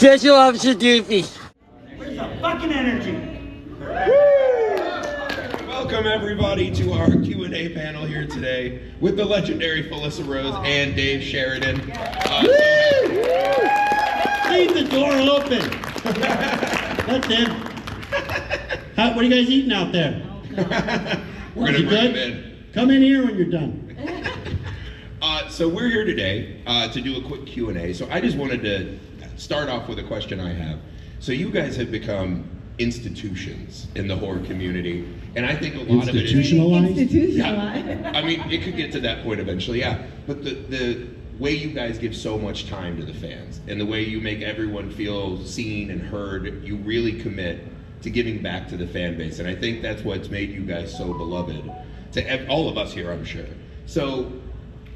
Special Officer Doofy. Where's the fucking energy? Welcome everybody to our Q&A panel here today with the legendary Felissa Rose and Dave Sheridan. Leave the door open. Let them. What are you guys eating out there? We're gonna bring them in. Come in here when you're done. So we're here today to do a quick Q&A. So I just wanted to start off with a question I have. So you guys have become institutions in the horror community, and I think a lot of it is Institutionalized. Yeah, I mean, it could get to that point eventually, yeah. But the way you guys give so much time to the fans, and the way you make everyone feel seen and heard, you really commit to giving back to the fan base, and I think that's what's made you guys so beloved to all of us here, I'm sure. So,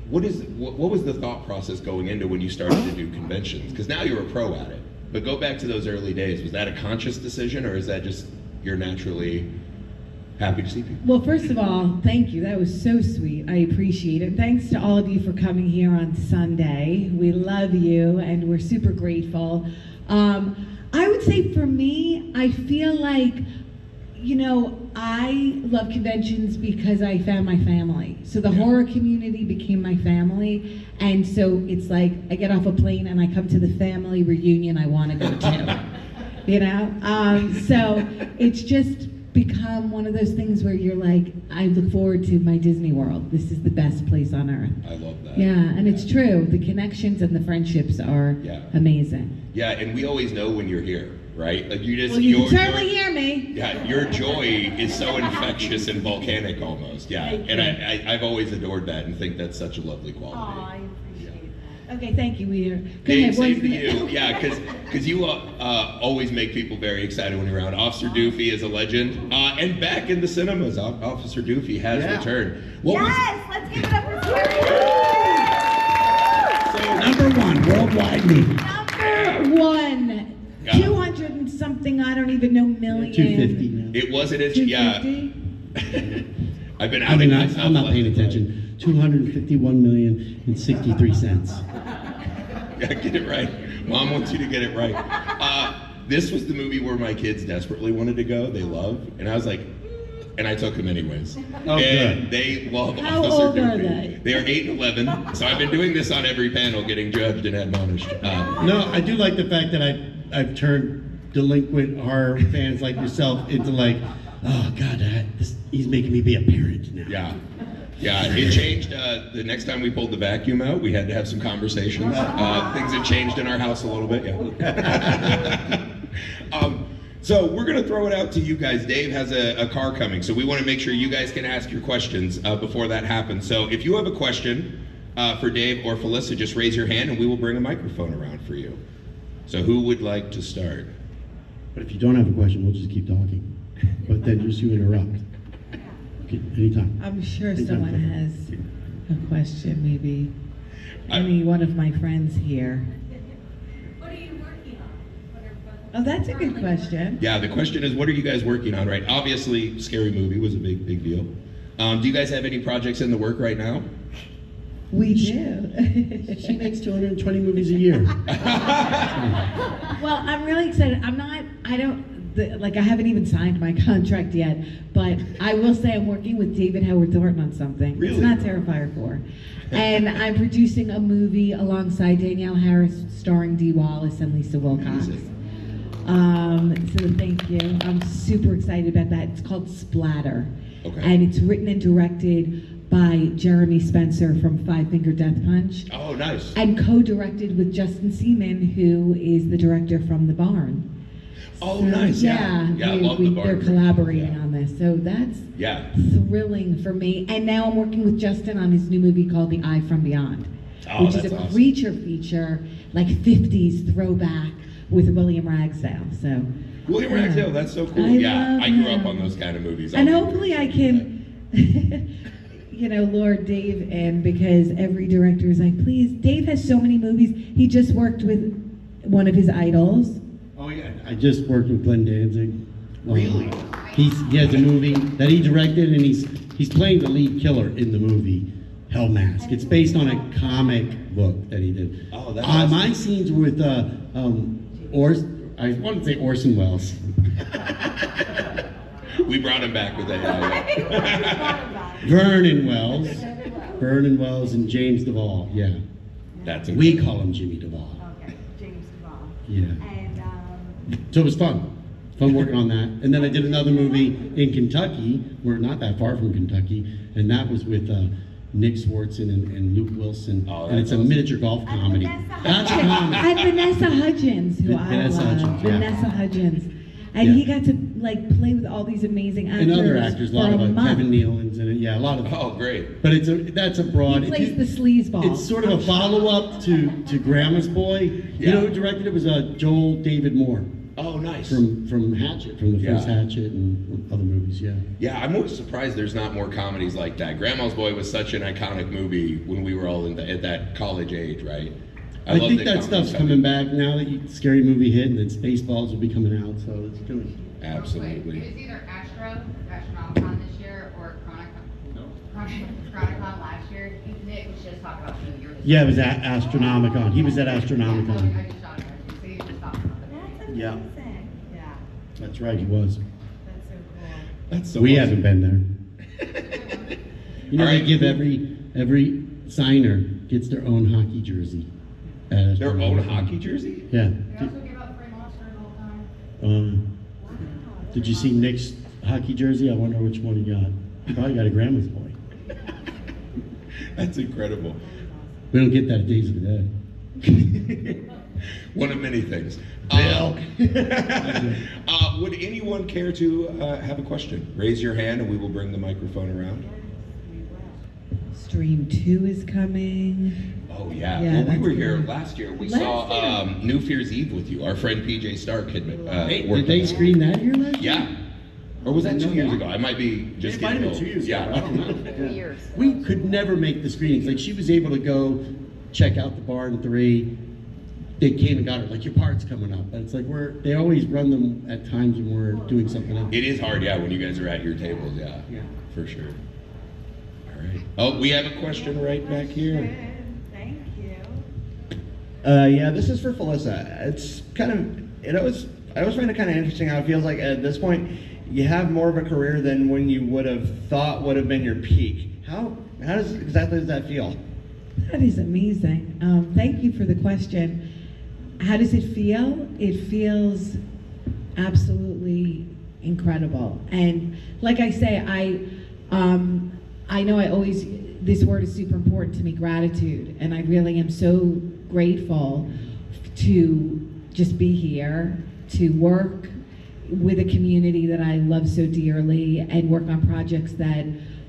what was the thought process going into when you started to do conventions? Because now you're a pro at it. But go back to those early days. Was that a conscious decision, or is that just you're naturally happy to see people? Well, first of all, thank you. That was so sweet. I appreciate it. Thanks to all of you for coming here on Sunday. We love you, and we're super grateful. I would say for me, I feel like, you know, I love conventions because I found my family. So the horror community became my family. And so it's like I get off a plane and I come to the family reunion I want to go to, you know? So it's just become one of those things where you're like, I look forward to my Disney World. This is the best place on earth. I love that. Yeah, and it's true. The connections and the friendships are amazing. Yeah, and we always know when you're here, right? Like you just, well, you can certainly hear me. Yeah, your joy is so infectious and volcanic almost. Yeah, and I've always adored that and think that's such a lovely quality. Oh, I appreciate that. Okay, thank you, Weeder. Dave, same to you. Yeah, because you always make people very excited when you're around. Officer Doofy is a legend, and back in the cinemas, Officer Doofy has returned. Let's give it up for Scary. Number one, worldwide movie. Number one. 200 and something, I don't even know, million. 250 now. It wasn't as, 250? I've been I'm not paying attention. 251,063 cents. Yeah, get it right. Mom wants you to get it right. This was the movie where my kids desperately wanted to go. They love, and I was like, and I took them anyways. Oh, and good. they love How Officer old are Doofy. They are 8 and 11. So I've been doing this on every panel, getting judged and admonished. No, I do like the fact that I've turned delinquent horror fans like yourself into like, oh God, he's making me be a parent now. Yeah, it changed. The next time we pulled the vacuum out, we had to have some conversations. Things had changed in our house a little bit, yeah. So we're going to throw it out to you guys. Dave has a car coming, so we want to make sure you guys can ask your questions before that happens. So if you have a question for Dave or Felissa, just raise your hand and we will bring a microphone around for you. So who would like to start? But if you don't have a question, we'll just keep talking. But then just you interrupt. Okay, anytime. I'm sure Anytime. someone has a question, maybe. Any one of my friends here. What are you working on? Oh, that's a good question. Yeah, the question is, what are you guys working on, right? Obviously, Scary Movie was a big deal. Do you guys have any projects in the work right now? We do. She makes 220 movies a year. Well, I'm really excited. I haven't even signed my contract yet, but I will say I'm working with David Howard Thornton on something. Really? It's not Terrifier 4. And I'm producing a movie alongside Danielle Harris, starring Dee Wallace and Lisa Wilcox. So thank you. I'm super excited about that. It's called Splatter. Okay. And it's written and directed by Jeremy Spencer from Five Finger Death Punch. Oh, nice. And co-directed with Justin Seaman, who is the director from The Barn. Oh, So, nice. Yeah, I love The Barn. They're collaborating on this, so that's thrilling for me. And now I'm working with Justin on his new movie called The Eye from Beyond, which is a creature feature, like 50s throwback with William Ragsdale. So William Ragsdale, that's so cool. I grew up on those kind of movies. And hopefully I can, lure Dave in, because every director is like, please. Dave has so many movies. He just worked with one of his idols. Oh yeah, I just worked with Glenn Danzig. Really? He has a movie that he directed, and he's playing the lead killer in the movie Hell Mask. It's based on a comic book that he did. Oh, that's awesome. My scenes were with I want to say Orson Welles. We brought him back with that. Vernon Wells and James Duvall. Yeah, That's we call him Jimmy Duvall. Okay, James Duvall. Yeah. And So it was fun working on that. And then I did another movie in Kentucky. We're not that far from Kentucky, and that was with Nick Swartzen and Luke Wilson. Oh, and it's a awesome. miniature golf comedy. Vanessa That's a comedy. And Vanessa Hudgens, who Vanessa I love. Hudgens, yeah. Vanessa Hudgens. And Yeah. he got to like play with all these amazing actors. And other actors, a lot for of month. Kevin Nealon's in it. Yeah, a lot of. Oh, great. But that's a broad. He if plays you- the sleazeball. It's sort of a follow-up to Grandma's Boy. You Yeah. know who directed it? Was Joel David Moore Oh, nice. from Hatchet, from the first Yeah. Hatchet and other movies. Yeah. Yeah, I'm always surprised there's not more comedies like that. Grandma's Boy was such an iconic movie when we were all at that college age, right? I love think that comedies stuff's coming back now that Scary Movie hit, and then Spaceballs will be coming out. So it's good. Absolutely. It was either Astronomicon this year or Chronicon last year. Nick was just talking about the movie. Yeah, it was at Astronomicon. He was at Astronomicon. I just shot him. So he was just talking about the movie. that's Yeah. amazing. Yeah, That's right, he was. that's so cool. That's so We awesome. haven't been there. You know, All they right. give every signer gets their own hockey jersey. at Their own Astronomicon. hockey jersey? Yeah. They also give out free monsters all the time. Did you see Nick's hockey jersey? I wonder which one he got. He probably got a Grandma's Boy. That's incredible. We don't get that at Days of the Dead. One of many things. Bill. Would anyone care to have a question? Raise your hand and we will bring the microphone around. Stream 2 is coming. Oh, yeah. Yeah, Well, we that's were here good. last year. We Last saw year. New Fear's Eve with you. Our friend PJ Stark had Did worked they on screen that here last year? Yeah. Or was that 2 years ago? I might be just It might have getting been 2 old. years ago. I Yeah. don't know. Yeah. Years. We could never make the screenings. Like, she was able to go check out the bar in 3. They came and got her, like, your part's coming up. But it's like, they always run them at times when we're doing something else. It is hard, yeah, when you guys are at your tables, yeah. Yeah. For sure. All right. Oh, we have a question right back here. Thank you. Yeah, this is for Felissa. It's kind of, I always find it kind of interesting how it feels like at this point you have more of a career than when you would have thought would have been your peak. How exactly does that feel? That is amazing. Thank you for the question. How does it feel? It feels absolutely incredible. And like I say, I know this word is super important to me, gratitude. And I really am so grateful to just be here, to work with a community that I love so dearly and work on projects that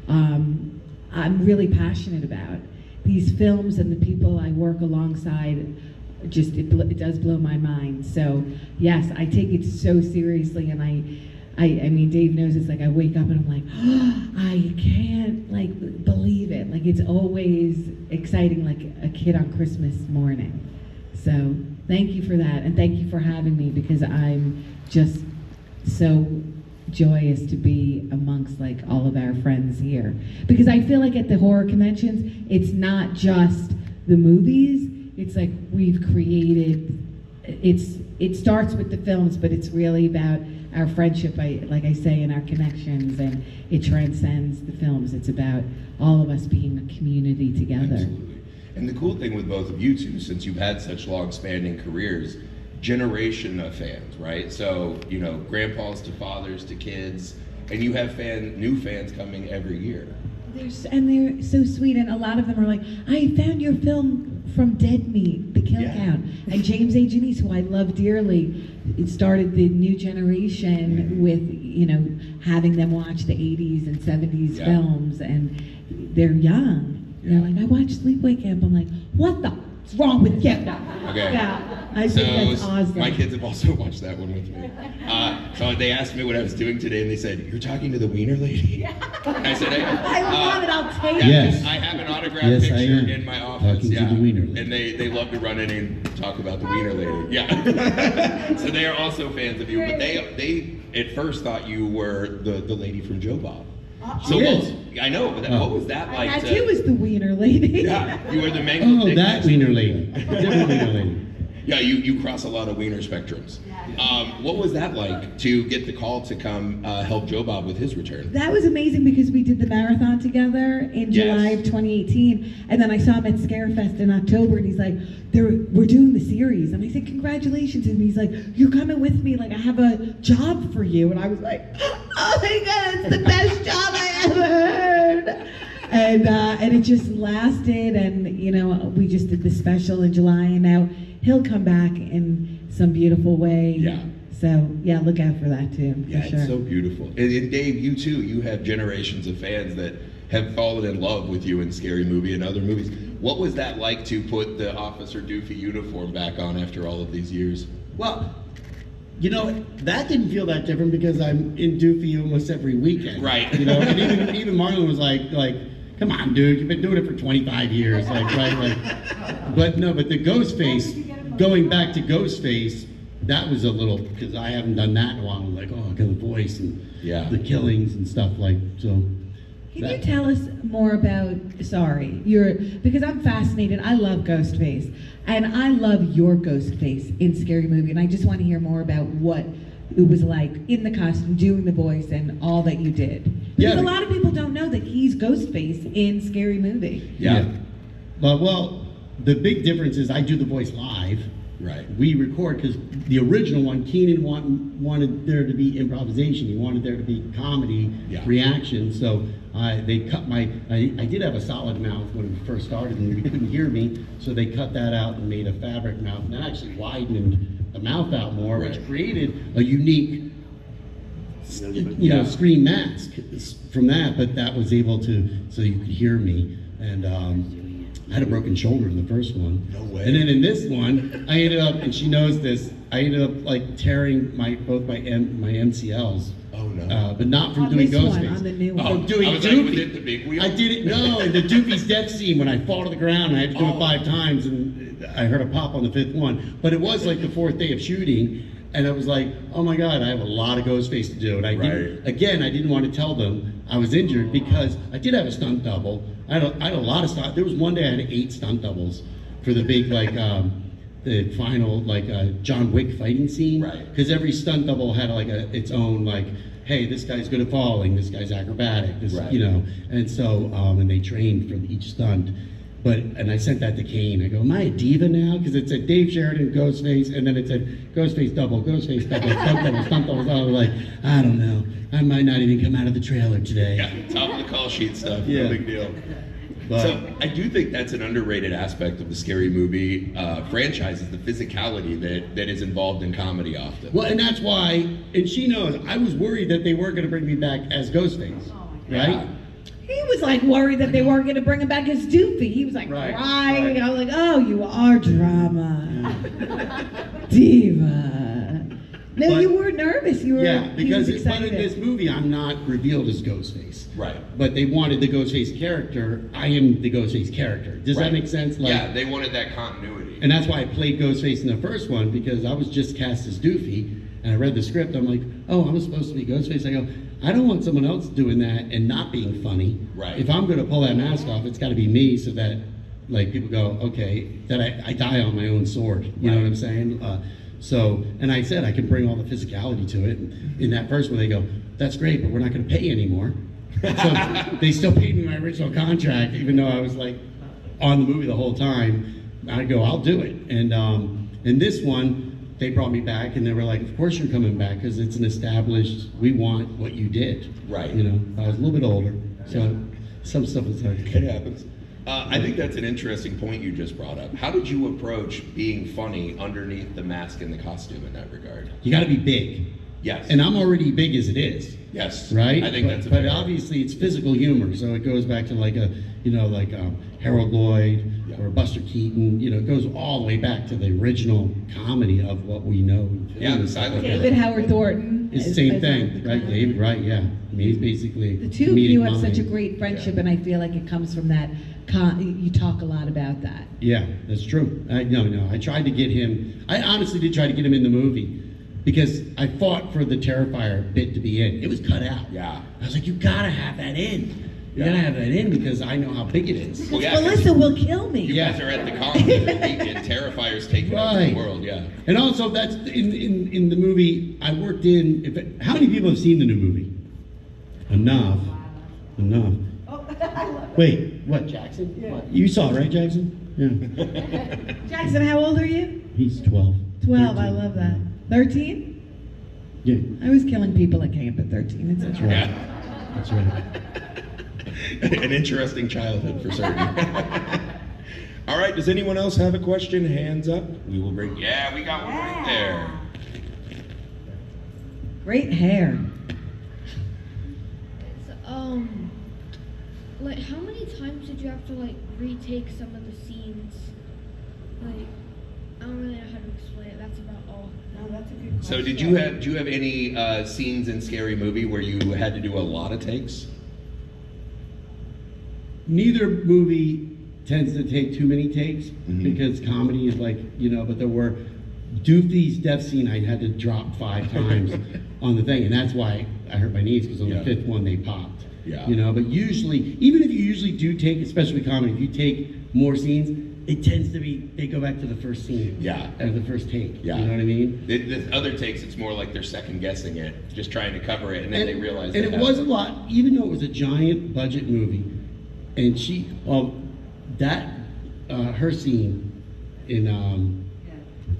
I'm really passionate about. These films and the people I work alongside, it does blow my mind. So yes, I take it so seriously, and I mean, Dave knows it's like I wake up and I'm like, oh, I can't like believe it. Like it's always exciting, like a kid on Christmas morning. So thank you for that, and thank you for having me, because I'm just so joyous to be amongst like all of our friends here. Because I feel like at the horror conventions, it's not just the movies. It's like we've created. It starts with the films, but it's really about our friendship, like I say, and our connections, and it transcends the films. It's about all of us being a community together. Absolutely. And the cool thing with both of you two, since you've had such long-spanning careers, generation of fans, right? So, you know, grandpas to fathers to kids, and you have new fans coming every year. They're so sweet, and a lot of them are like, I found your film from Dead Meat, The Kill Yeah. Count. And James A. Janice, who I love dearly, it started the new generation with, having them watch the 80s and 70s Yeah. films, and they're young. Yeah. They're like, I watched Sleepaway Camp. I'm like, what the f***'s wrong with you? Okay. Yeah, I think that's awesome. My kids have also watched that one with me. So they asked me what I was doing today, and they said, "You're talking to the Wiener Lady?" And I said, I love it, I'll take Yeah, Yes. I have an autographed Yes, I picture am. in my office. Talking to Yeah, the Wiener Lady. and they love to run in and talk about the Wiener Lady. Yeah. So they are also fans of you, but they at first thought you were the lady from Joe Bob. So She is. I know, but what was that like? That too was the Wiener Lady. Yeah, you were the mango. Oh, dick that master. Wiener Lady. Different Wiener Lady. Yeah, you cross a lot of wiener spectrums. What was that like to get the call to come help Joe Bob with his return? That was amazing because we did the marathon together in July of 2018, and then I saw him at Scarefest in October, and he's like, we're doing the series, and I said, congratulations, and he's like, you're coming with me, like I have a job for you, and I was like, oh my God, it's the best job I ever heard. And it just lasted, and you know, we just did the special in July, and now he'll come back in some beautiful way. Yeah. So yeah, look out for that too. Yeah, for sure. it's so beautiful. And Dave, you too, you have generations of fans that have fallen in love with you in Scary Movie and other movies. What was that like to put the Officer Doofy uniform back on after all of these years? Well, you know, that didn't feel that different because I'm in Doofy almost every weekend. Right. You know, and even Marlon was like, come on, dude, you've been doing it for 25 years, but the Ghostface, going back to Ghostface, that was a little, because I haven't done that in a while. I'm like, oh, because the voice and the killings and stuff so. Can you tell us more about, because I'm fascinated, I love Ghostface, and I love your Ghostface in Scary Movie, and I just want to hear more about what it was like in the costume, doing the voice, and all that you did. Because a lot of people don't know that he's Ghostface in Scary Movie. Yeah. Well, the big difference is I do the voice live. Right. We record, because the original one, Keenan wanted there to be improvisation. He wanted there to be comedy reaction. So they cut I did have a solid mouth when we first started and we couldn't hear me. So they cut that out and made a fabric mouth. And that actually widened the mouth out more, which created a unique, scream mask from that. But that was able to, so you could hear me. And I had a broken shoulder in the first one. No way. And then in this one, I ended up, and she knows this, I ended up like tearing both my MCLs. Oh no. But not from On doing this one, Ghostface. on the new one. From doing I was Doofy. like, was it the big wheel? I did it, no, in the Doofy's death scene when I fall to the ground, I had to do it 5 times, and I heard a pop on the 5th one. But it was like the 4th day of shooting, and I was like, oh my God, I have a lot of Ghostface to do. And I didn't want to tell them I was injured because I did have a stunt double. I had a lot of stunt. There was one day I had 8 stunt doubles for the big the final John Wick fighting scene. Right. Because every stunt double had its own hey, this guy's good at falling, this guy's acrobatic, and so and they trained for each stunt. And I sent that to Kane. I go, am I a diva now? Because it said Dave Sheridan, Ghostface, and then it said Ghostface double, stunt double, stunt double. I was like, I don't know. I might not even come out of the trailer today. Yeah, top of the call sheet stuff. Yeah. No big deal. But, So I do think that's an underrated aspect of the Scary Movie franchise is the physicality that is involved in comedy often. well, and that's why, and she knows, I was worried that they weren't going to bring me back as Ghostface, right? He was like worried that they weren't going to bring him back as Doofy. He was like crying. I was like, oh, you are drama. Diva. No, But- you were nervous. You were because he was but in excited. this movie, I'm not revealed as Ghostface. Right. But they wanted the Ghostface character. I am the Ghostface character. Does that make sense? Yeah, they wanted that continuity. And that's why I played Ghostface in the first one, because I was just cast as Doofy, and I read the script. I'm like, oh, I'm supposed to be Ghostface. I go, I don't want someone else doing that and not being funny. Right. If I'm going to pull that mask off, it's got to be me, so that people go, okay, that I die on my own sword. You know what I'm saying? And I said I can bring all the physicality to it. And in that first one, they go, that's great, but we're not going to pay anymore. So they still paid me my original contract, even though I was on the movie the whole time. I go, I'll do it. And in this one, they brought me back, and they were like, of course you're coming back, because it's an established, we want what you did. Right. I was a little bit older, so some stuff was like, It happens. I think that's an interesting point you just brought up. How did you approach being funny underneath the mask and the costume in that regard? you got to be big. Yes. And I'm already big as it is. Yes. Right? I think that's a But fair- obviously it's physical humor, so it goes back to Harold Lloyd or Buster Keaton. It goes all the way back to the original comedy of what we know. in film Yeah, the and stuff silent like David that. Howard Thornton. It's the as- same as thing, the right? clown. David, right? Yeah. I mean, he's basically The two of you comedic have such a mind. great friendship, and I feel like it comes from that. You talk a lot about that. Yeah, that's true. No. I tried to get him. I honestly did try to get him in the movie because I fought for the Terrifier bit to be in. It was cut out. Yeah. I was like, you gotta have that in. You gotta have that in because I know how big it is. Well, yeah, 'cause Felissa will kill me. you Yeah. guys are at the con the weekend. Terrifier's taking over the world. Yeah. And also, that's in the movie I worked in. How many people have seen the new movie? Enough. Enough. Oh, I love it. Wait, what, Jackson? Yeah. What? You saw it, right, Jackson? Yeah. Jackson, how old are you? He's 12. 12, I 13. love that. 13? Yeah, I was killing people at camp at 13. It's that's okay. right. Yeah. That's right. An interesting childhood for certain. All right, does anyone else have a question? Hands up. We will bring. Yeah, we got one right there. Great hair. It's, like, how many times did you have to, like, retake some of the scenes? Like, I don't really know how to explain it. That's about all. No, that's a good question. So, do you have any scenes in Scary Movie where you had to do a lot of takes? Neither movie tends to take too many takes Mhm. because comedy is like, but there were Doofy's death scene I had to drop 5 times on the thing, and that's why I hurt my knees because on Yeah. the 5th one they popped. Yeah. But usually, even if you usually do take, especially comedy, if you take more scenes, it tends to be, they go back to the first scene. Yeah. Or the first take. Yeah. You know what I mean? The other takes, it's more like they're second guessing it, just trying to cover it, and then they realize. And they it have- was a lot, even though it was a giant budget movie, and her scene in,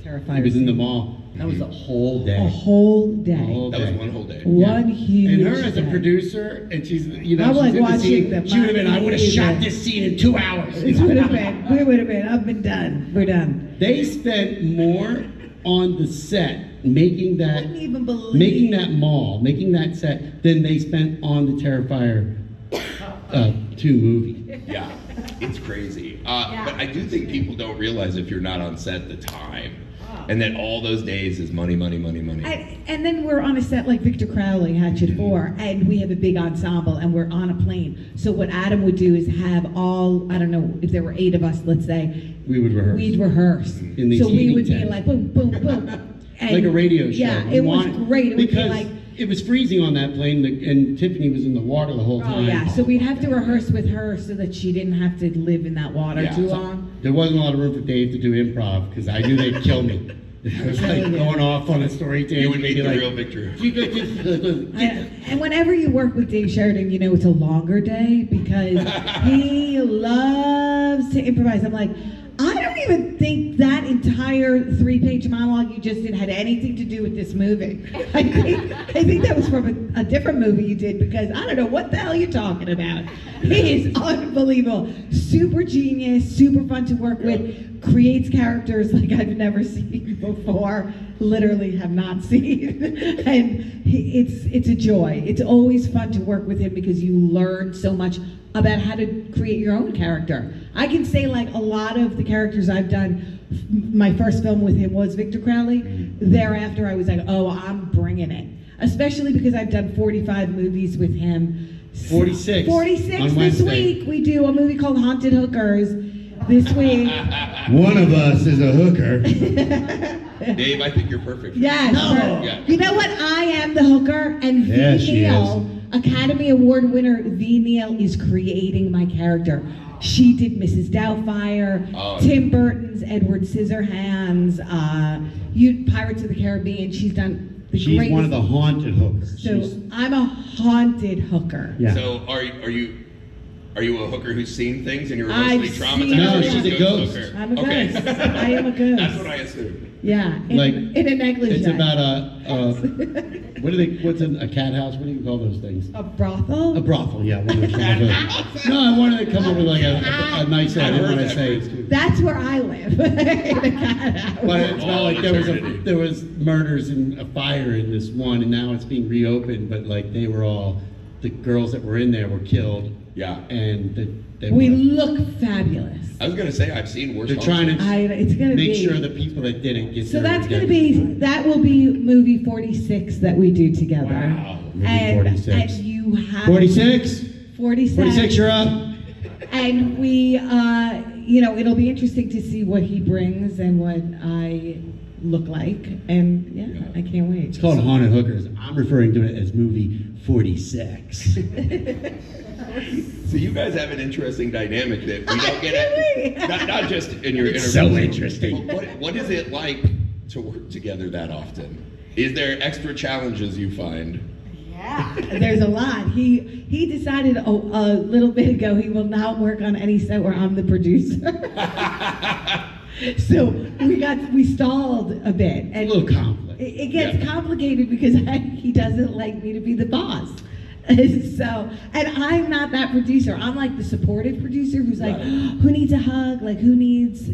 Terrifying. it was in the mall, that was a whole day. A whole day. A whole That was day. one whole day. One huge And her as a day. producer, and she's, I'm she's like in the watching scene, the she would have been, I would have Miami shot Heat. this scene in 2 hours. It would have been. We would have been. I've been done. We're done. They spent more on the set making I that, wouldn't even believe. making that mall, making that set, than they spent on the Terrifier 2 movie. Yeah, it's crazy. But I do think people don't realize if you're not on set the time, and that all those days is money, money, money, money. And then we're on a set like Victor Crowley, Hatchet 4, and we have a big ensemble, and we're on a plane. So what Adam would do is have all, I don't know, if there were 8 of us, let's say, We would rehearse. we'd rehearse. In these So we heating would be tents. like, boom, boom, boom. And Like a radio show. Yeah, We it was wanted- great. It would be because like, it was freezing on that plane, and Tiffany was in the water the whole oh time. yeah, so we'd have to rehearse with her so that she didn't have to live in that water Yeah. too So- long. There wasn't a lot of room for Dave to do improv because I knew they'd kill me. I was like going off on a story tangent. You would meet be the like, real Victor. And whenever you work with Dave Sheridan, you know it's a longer day because he loves to improvise. I'm like, I don't even think that entire 3-page monologue you just did had anything to do with this movie. I think that was from a different movie you did because I don't know what the hell you're talking about. He is unbelievable. Super genius, super fun to work with, creates characters like I've never seen before, literally have not seen. And it's a joy. It's always fun to work with him because you learn so much about how to create your own character. I can say like a lot of the characters I've done, my first film with him was Victor Crowley. Thereafter I was like, oh, I'm bringing it. Especially because I've done 45 movies with him. 46 46 on this Wednesday. week. We do a movie called Haunted Hookers this week. One of us is a hooker. Dave, I think you're perfect. for Yes. No. Yeah. You know what? I am the hooker, and Yeah, V. she Neal, Academy Award winner V. Neal, is creating my character. She did Mrs. Doubtfire, Oh. Tim Burton's Edward Scissorhands, Pirates of the Caribbean. She's done the She's greatest. one of the haunted hookers. So She's- I'm a haunted hooker. yeah. So are you a hooker who's seen things and you're I've emotionally traumatized? seen- No, or she's you're a ghost. hooker? I'm a Okay. ghost. I am a ghost. That's what I assumed. Yeah, in, Like, in a negligee. It's about what's a cat house? What do you call those things? a brothel. A brothel, yeah. One of those. No, I wanted to come up with like a nice, I I've didn't heard want to that say. phrase, too. That's where I live. In a cat house. But it's about like Eternity. there was murders and a fire in this one, and now it's being reopened. But like they were all, the girls that were in there were killed. Yeah. And they We were, look fabulous. I was gonna say I've seen worse. they're trying homes. to It's gonna make be. sure the people that did it get So their that's gonna redemption. be. That will be movie 46 that we do together. Wow. Movie And 46. and you have 46. 47. 46, you're up. And we, it'll be interesting to see what he brings and what I look like, and yeah, I can't wait. It's called Haunted Hookers. I'm referring to it as movie 46. So you guys have an interesting dynamic that we don't get at, not just in your It's interviews. so interesting. But what is it like to work together that often? Is there extra challenges you find? Yeah. There's a lot. He decided a little bit ago he will not work on any set where I'm the producer. So we stalled a bit, A and little conflict. it gets Yeah. complicated because he doesn't like me to be the boss. So, and I'm not that producer. I'm like the supportive producer who's like, who needs a hug? Like, who needs,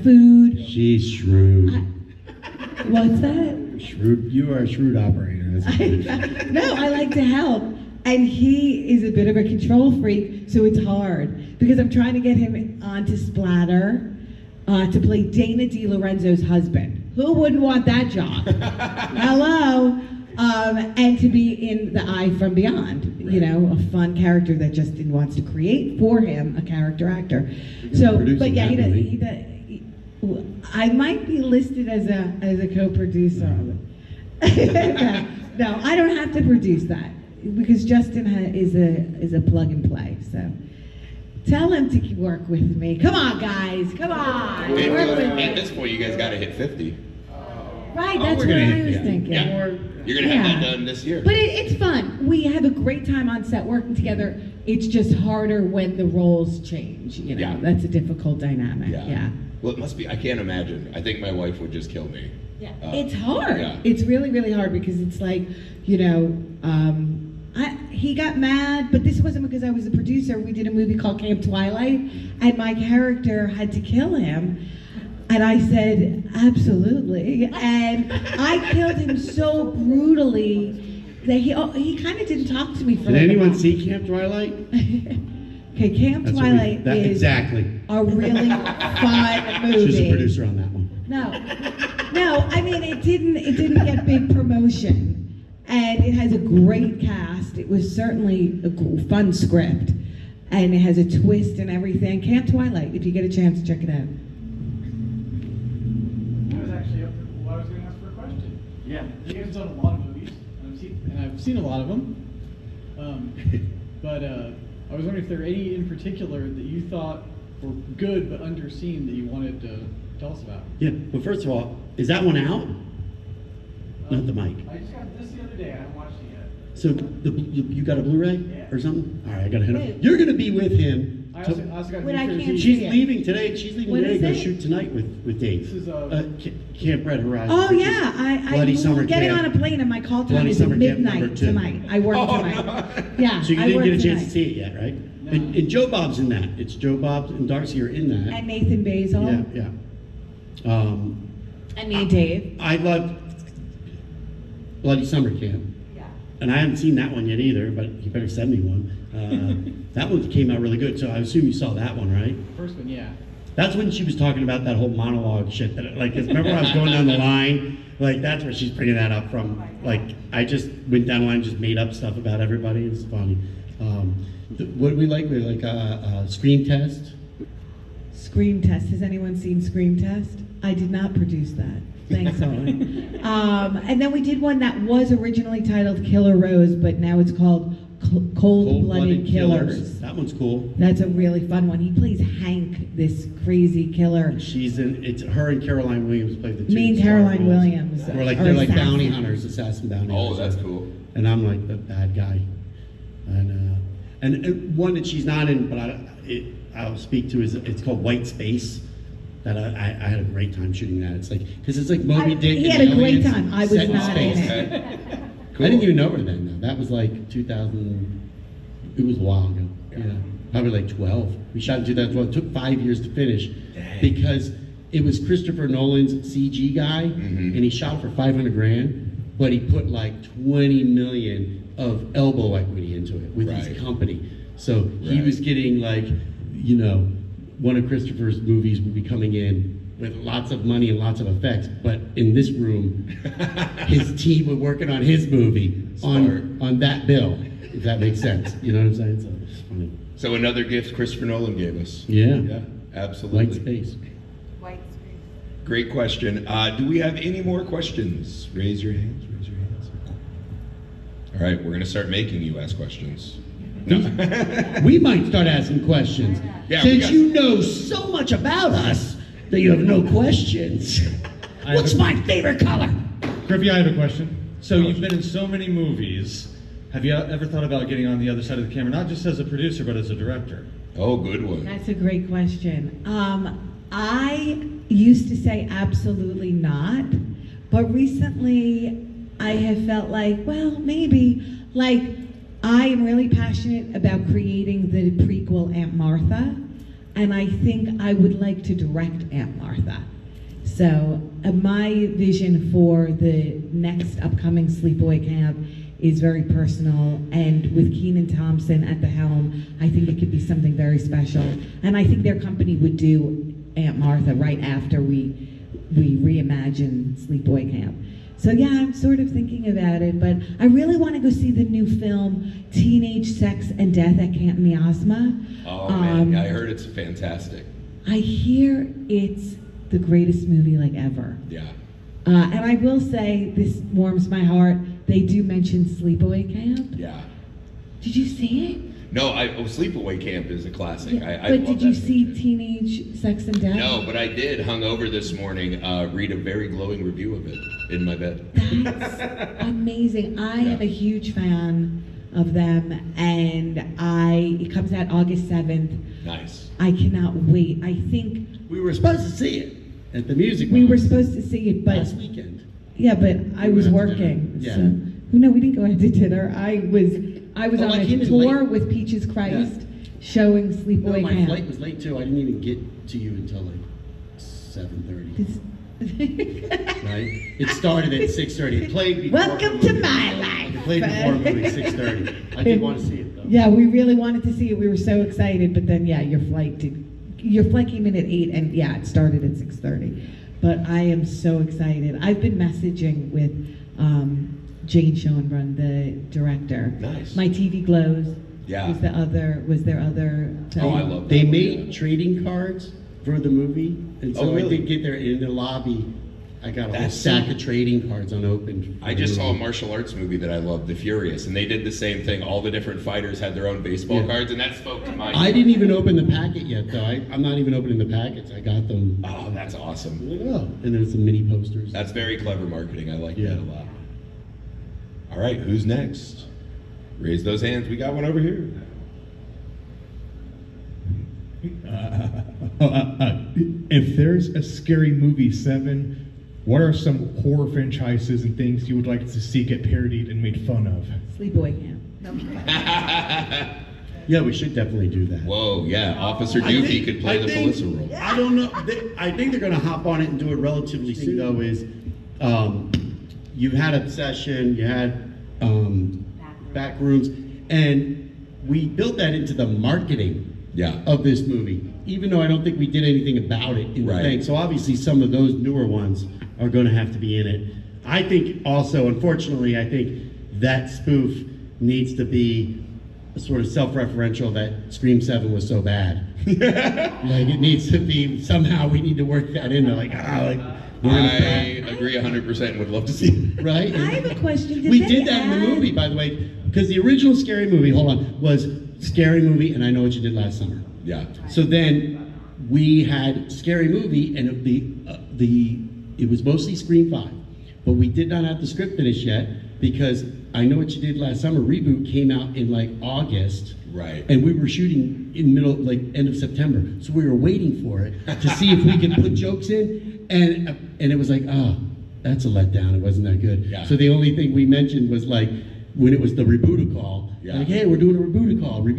food? She's shrewd. What's that? Shrewd. You are a shrewd operator. That's what No, I like to help. And he is a bit of a control freak, so it's hard because I'm trying to get him onto Splatter to play Dana DiLorenzo's husband. Who wouldn't want that job? Hello. And to be in The Eye from Beyond, a fun character that Justin wants to create for him, a character actor. So, producing but yeah, that I might be listed as a co-producer. No, I don't have to produce that because Justin is a plug and play. So tell him to work with me. Come on, guys. Come on. Work with me. At this point, you guys got to hit 50. Right, Oh, that's we're what gonna I hit- was yeah. thinking. Yeah. You're going to have that done this year. But it's fun. We have a great time on set working together. It's just harder when the roles change. Yeah. That's a difficult dynamic. Yeah. Well, it must be. I can't imagine. I think my wife would just kill me. Yeah. It's hard. Yeah. It's really, really hard because it's like, he got mad, but this wasn't because I was a producer. We did a movie called Camp Twilight, and my character had to kill him. And I said, absolutely. And I killed him so brutally that he kind of didn't talk to me for Did like a anyone month. see Camp Twilight? Okay, Camp That's what Twilight is exactly. a really fun movie. She's a producer on that one. No, I mean it didn't get big promotion, and it has a great cast. It was certainly a fun script, and it has a twist and everything. Camp Twilight, if you get a chance, check it out. I was actually up for what I was going to ask for a question. Yeah. You guys have done a lot of movies, and I've seen a lot of them. But I was wondering if there are any in particular that you thought were good but underseen that you wanted to tell us about. Yeah, but first of all, is that one out? Not the mic. I just got this the other day. I haven't watched it yet. So you got a Blu-ray Yeah. or something? All right, I gotta hit Wait. him. You're gonna be with him. I also got Wait, I New can't Jersey. She's see it. leaving today. She's leaving What today is to go it? shoot tonight with Dave. This is Camp Red Horizon. Oh which is yeah, Bloody I'm Summer getting Camp. on a plane and my call time Bloody is at Summer Camp midnight number 2. tonight. I work tonight. Yeah, So you I didn't work get a chance tonight. to see it yet, right? No. And Joe Bob's in that. It's Joe Bob and Darcy are in that. And Nathan Basil. Yeah. And me and Dave. I loved Bloody Summer Camp. Yeah. And I haven't seen that one yet either, but you better send me one. That one came out really good, so I assume you saw that one, right? First one, yeah. That's when she was talking about that whole monologue shit. That, like, remember when I was going down the line? Like, that's where she's bringing that up from. Like, I just went down the line and just made up stuff about everybody. It's funny. What do we like? We like Scream Test. Scream Test. Has anyone seen Scream Test? I did not produce that. Thanks, Owen. And then we did one that was originally titled Killer Rose, but now it's called Cold-Blooded Killers. That one's cool. That's a really fun one. He plays Hank, this crazy killer. She's in. It's her and Caroline Williams play the two. Me and star Caroline roles. Williams. We're like are they're like bounty assassins. hunters, assassin bounty Oh, hunters. that's cool. And I'm like the bad guy. And one that she's not in, but I'll speak to is it's called White Space. That I had a great time shooting that. It's like because it's like Moby Dick. He and had a great aliens time. I was set in not in space. it. Okay. I didn't even know her then. Though. That was like 2000. It was a while ago. Yeah, probably like 12. We shot in 2012. It took 5 years to finish because it was Christopher Nolan's CG guy, Mhm. and he shot for 500 grand, but he put like 20 million of elbow equity into it with Right. his company. So he Right. was getting like, one of Christopher's movies would be coming in with lots of money and lots of effects, but in this room, his team was working on his movie Smart. on that bill, if that makes sense. You know what I'm saying? So it's funny. So another gift Christopher Nolan gave us. Yeah. Yeah, absolutely. White space. White space. Great question. Do we have any more questions? Raise your hands. Raise your hands. All right, we're gonna start making you ask questions. No. We might start asking questions. Yeah, we Since got- you know so much about us that you have no questions. What's my favorite color? Griffey, I have a question. So you've been in so many movies. Have you ever thought about getting on the other side of the camera, not just as a producer, but as a director? Oh, good one. That's a great question. I used to say absolutely not, but recently I have felt like, well, maybe. Like, I am really passionate about creating the prequel Aunt Martha, and I think I would like to direct Aunt Martha. So my vision for the next upcoming Sleepaway Camp is very personal, and with Kenan Thompson at the helm, I think it could be something very special. And I think their company would do Aunt Martha right after we reimagine Sleepaway Camp. So yeah, I'm sort of thinking about it, but I really want to go see the new film, Teenage Sex and Death at Camp Miasma. Oh man, yeah, I heard it's fantastic. I hear it's the greatest movie like ever. Yeah. And I will say, this warms my heart, they do mention Sleepaway Camp. Yeah. Did you see it? No, Sleepaway Camp is a classic. Yeah, I but love did you that see movie. Teenage Sex and Death? No, but I did, hungover this morning, read a very glowing review of it in my bed. That's amazing. I am a huge fan of them, and it comes out August 7th. Nice. I cannot wait. I think We were supposed to see it at the music. we were box supposed to see it, but last weekend. yeah, but I We was went out to working. dinner. Yeah. So no, we didn't go out to dinner. I was Oh, on I a came in tour late. with Peaches Christ, showing No, Sleepaway my Camp. flight was late too. I didn't even get to you until like 7:30. Right? It started at 6:30. It played before. Welcome the to movie. my life. It played before the movie at 6:30. I did want to see it though. Yeah, we really wanted to see it. We were so excited, but then your flight came in at 8, and yeah, it started at 6:30. But I am so excited. I've been messaging with Jane Schoenbrunn, the director. Nice. My TV Glows. Yeah. Was their other Oh, I love that. They one, made yeah. trading cards for the movie, and so Oh, really? I did get there in the lobby. I got a whole That's stack so- of trading cards unopened. I just saw a martial arts movie that I loved, The Furious, and they did the same thing. All the different fighters had their own baseball Yeah. cards, and that spoke to my. I didn't even open the packet yet, though. I'm not even opening the packets. I got them. Oh, that's awesome. Oh, and there's some mini posters. That's very clever marketing. I like Yeah. that a lot. All right, who's next? Raise those hands. We got one over here. If there's a Scary Movie 7, what are some horror franchises and things you would like to see get parodied and made fun of? Sleepaway Camp. Yeah, we should definitely do that. Whoa, yeah. Officer I Dookie think- could play I the think- Felissa role. I don't know. I think they're going to hop on it and do it relatively soon. Though is, you had Obsession, you had back rooms, and we built that into the marketing Yeah. of this movie. Even though I don't think we did anything about it in the Right. thing. So obviously some of those newer ones are going to have to be in it. I think also, unfortunately, I think that spoof needs to be sort of self-referential that Scream 7 was so bad. Like it needs to be, somehow we need to work that in there. Like, we're gonna I agree 100% and would love to see it. right? I have a question. We they did that in the add- movie, by the way, because the original Scary Movie, hold on, was Scary Movie and I Know What You Did Last Summer. Yeah. So then we had Scary Movie, and it was mostly Scream 5, but we did not have the script finished yet because I Know What You Did Last Summer reboot came out in like August. Right. And we were shooting in end of September, so we were waiting for it to see if we could put jokes in, and it was like, oh, that's a letdown. It wasn't that good. Yeah. So the only thing we mentioned was like when it was the rebooty call. Yeah. Like, hey, we're doing a rebooty call. We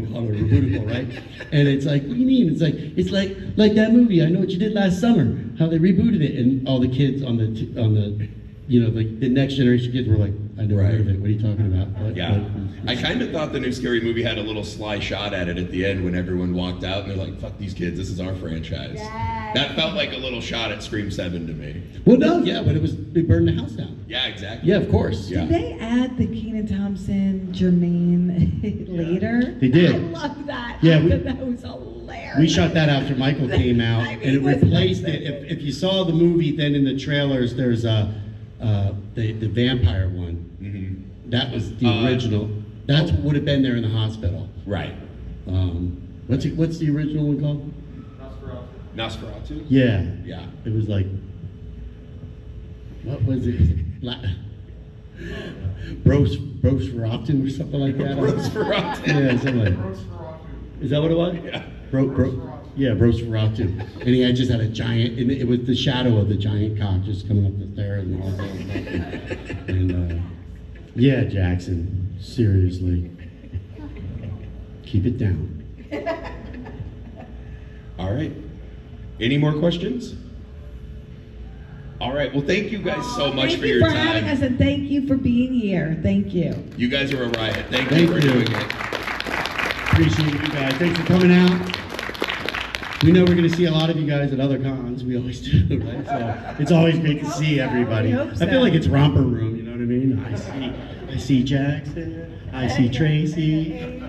call it a rebooty call, right? And it's like, what do you mean? It's like that movie. I Know What You Did Last Summer. How they rebooted it, and all the kids on the the next generation kids were like, I never heard of it. What are you talking about? What? Yeah. Like, I kind of thought the new Scary Movie had a little sly shot at it at the end when everyone walked out and they're like, fuck these kids, this is our franchise. Yes. That felt like a little shot at Scream 7 to me. well, no, yeah, but they burned the house down. Yeah, exactly. Yeah, of course. Yeah. Did they add the Kenan Thompson Jermaine later? They did. I love that. Yeah, I we- thought that was hilarious. hilarious. We shot that after Michael came out, I mean, and it was- replaced it. If you saw the movie, then in the trailers, there's the vampire one. Mm-hmm. That was the original. That's what would have been there in the hospital. Right. What's the original one called? Nosferatu? Yeah. Yeah. It was like, what was it? Brosferatu or something like that. Brosferatu. Yeah, something like that. Is that what it was? Yeah. Yeah, Brosferatu. And he just had a giant, and it was the shadow of the giant cock just coming up the stairs and all that. And yeah, Jackson, seriously, keep it down. All right. Any more questions? All right. Well, thank you guys so much Thank for you your for having us, time. and thank you for being here. Thank you. You guys are a riot. Thank you Thank for you. doing it. Appreciate you guys. Thanks for coming out. We know we're going to see a lot of you guys at other cons. We always do, right? So it's always great to see everybody. We hope so. I feel like it's romper room. You know what I mean? I see Jackson. I see Tracy.